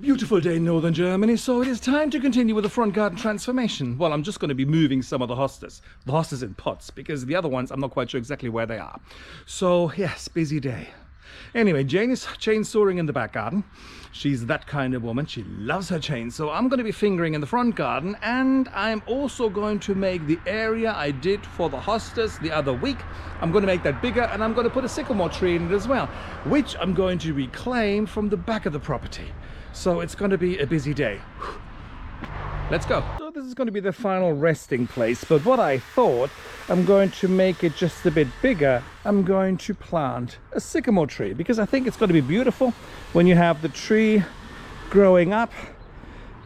Beautiful day in northern Germany, so it is time to continue with the front garden transformation. Well, I'm just going to be moving some of the hostas in pots, because the other ones I'm not quite sure exactly where they are. So yes, busy day. Anyway, Jane is chainsawing in the back garden. She's that kind of woman. She loves her chainsaw. I'm going to be fingering in the front garden, and I'm also going to make the area I did for the hostas the other week. I'm going to make that bigger, and I'm going to put a sycamore tree in it as well, which I'm going to reclaim from the back of the property. So it's going to be a busy day. Let's go. So this is going to be the final resting place, but what I thought, I'm going to make it just a bit bigger. I'm going to plant a sycamore tree because I think it's going to be beautiful when you have the tree growing up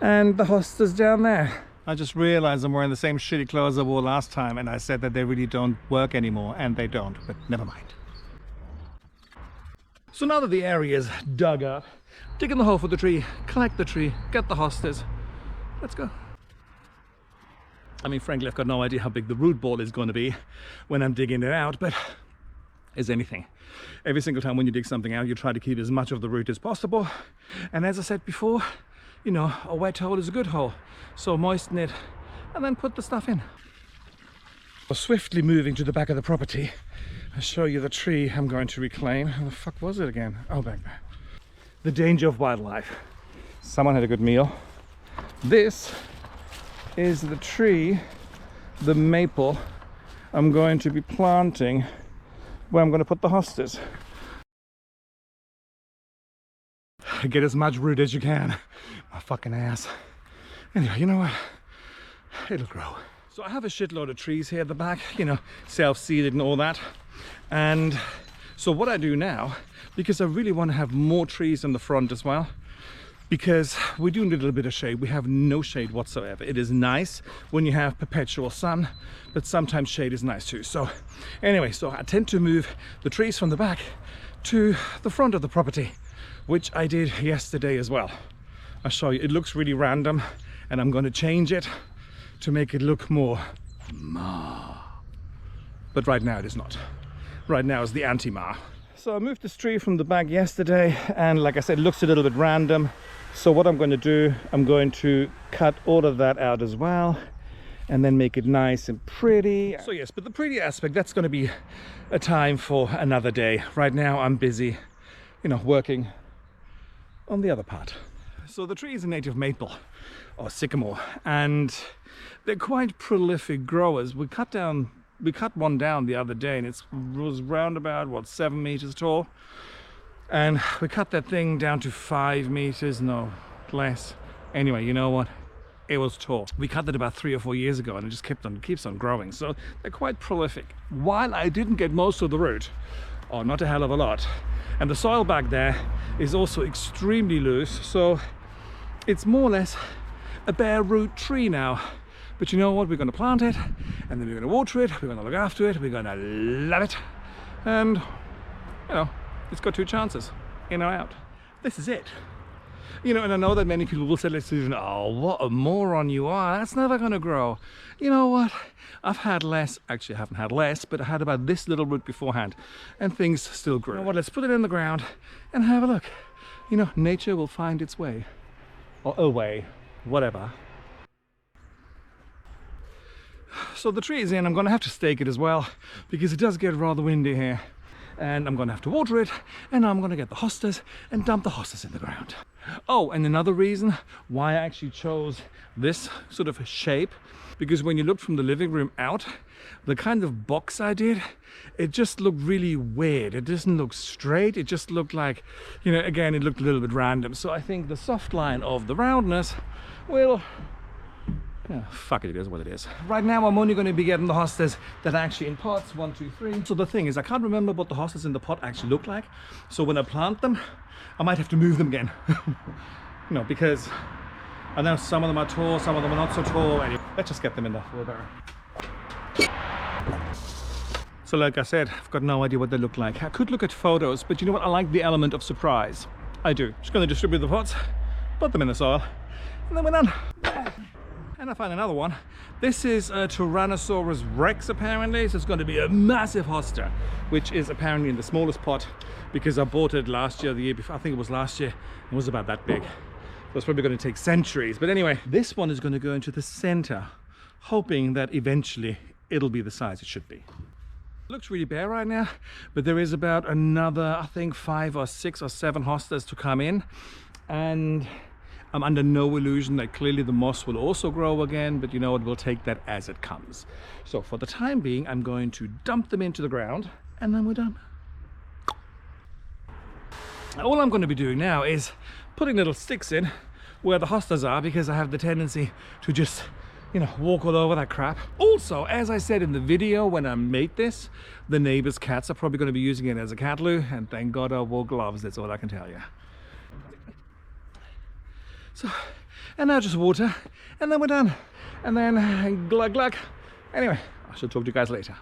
and the hostas down there. I just realized I'm wearing the same shitty clothes I wore last time, and I said that they really don't work anymore, and they don't, but never mind. So now that the area is dug up, dig in the hole for the tree, collect the tree, get the hostas. Let's go. I mean, frankly, I've got no idea how big the root ball is going to be when I'm digging it out, but as anything, every single time when you dig something out, you try to keep as much of the root as possible. And as I said before, you know, a wet hole is a good hole. So moisten it and then put the stuff in. Swiftly moving to the back of the property, I'll show you the tree I'm going to reclaim. How the fuck was it again? Oh, back there. The danger of wildlife. Someone had a good meal. This is the tree, the maple, I'm going to be planting where I'm going to put the hostas. Get as much root as you can. My fucking ass. Anyway, you know what? It'll grow. So I have a shitload of trees here at the back, you know, self-seeded and all that. And so what I do now, because I really want to have more trees in the front as well, because we do need a little bit of shade. We have no shade whatsoever. It is nice when you have perpetual sun, but sometimes shade is nice too. So anyway, so I tend to move the trees from the back to the front of the property, which I did yesterday as well. I'll show you. It looks really random, and I'm going to change it to make it look more Ma. But right now it is not. Right now is the anti-Ma. So I moved this tree from the back yesterday, and like I said, it looks a little bit random. So what I'm going to do, I'm going to cut all of that out as well, and then make it nice and pretty. So yes, but the pretty aspect, that's going to be a time for another day. Right now I'm busy, you know, working on the other part. So the tree is a native maple or sycamore, and they're quite prolific growers. We cut one down the other day, and it was round about, what, 7 meters tall. And we cut that thing down to 5 meters, no, less. Anyway, you know what? It was tall. We cut it about 3 or 4 years ago, and it just keeps on growing. So they're quite prolific. While I didn't get most of the root, or not a hell of a lot, and the soil back there is also extremely loose, so it's more or less a bare root tree now. But you know what? We're going to plant it, and then we're going to water it, we're going to look after it, we're going to love it, and, you know, it's got 2 chances, in or out. This is it. You know, and I know that many people will say, listen, oh, what a moron you are, that's never going to grow. You know what? I've had less, actually I haven't had less, but I had about this little root beforehand, and things still grew. You know what? Let's put it in the ground and have a look. You know, nature will find its way, or a way, whatever. So the tree is in. I'm going to have to stake it as well, because it does get rather windy here, and I'm going to have to water it, and I'm going to get the hostas and dump the hostas in the ground. Oh, and another reason why I actually chose this sort of shape, because when you look from the living room out, the kind of box I did, it just looked really weird. It doesn't look straight. It just looked like, you know, again, it looked a little bit random. So I think the soft line of the roundness will, yeah, fuck it, it is what it is. Right now I'm only going to be getting the hostas that are actually in pots, 1, 2, 3. So the thing is, I can't remember what the hostas in the pot actually look like. So when I plant them, I might have to move them again. You know, because I know some of them are tall, some of them are not so tall. Anyway, let's just get them in the wheelbarrow. So like I said, I've got no idea what they look like. I could look at photos, but you know what? I like the element of surprise. I do. Just going to distribute the pots, put them in the soil, and then we're done. And I find another one. This is a Tyrannosaurus Rex, apparently. So it's going to be a massive hosta, which is apparently in the smallest pot, because I bought it last year, the year before. I think it was last year. It was about that big. So it's probably going to take centuries. But anyway, this one is going to go into the center, hoping that eventually it'll be the size it should be. It looks really bare right now, but there is about another, I think 5 or 6 or 7 hostas to come in. And I'm under no illusion that clearly the moss will also grow again, but you know what, we'll take that as it comes. So for the time being, I'm going to dump them into the ground and then we're done. All I'm going to be doing now is putting little sticks in where the hostas are, because I have the tendency to just, you know, walk all over that crap. Also, as I said in the video when I made this, the neighbor's cats are probably going to be using it as a cat loo, and thank God I wore gloves, that's all I can tell you. So, and now just water, and then we're done. And then glug glug. Anyway, I shall talk to you guys later.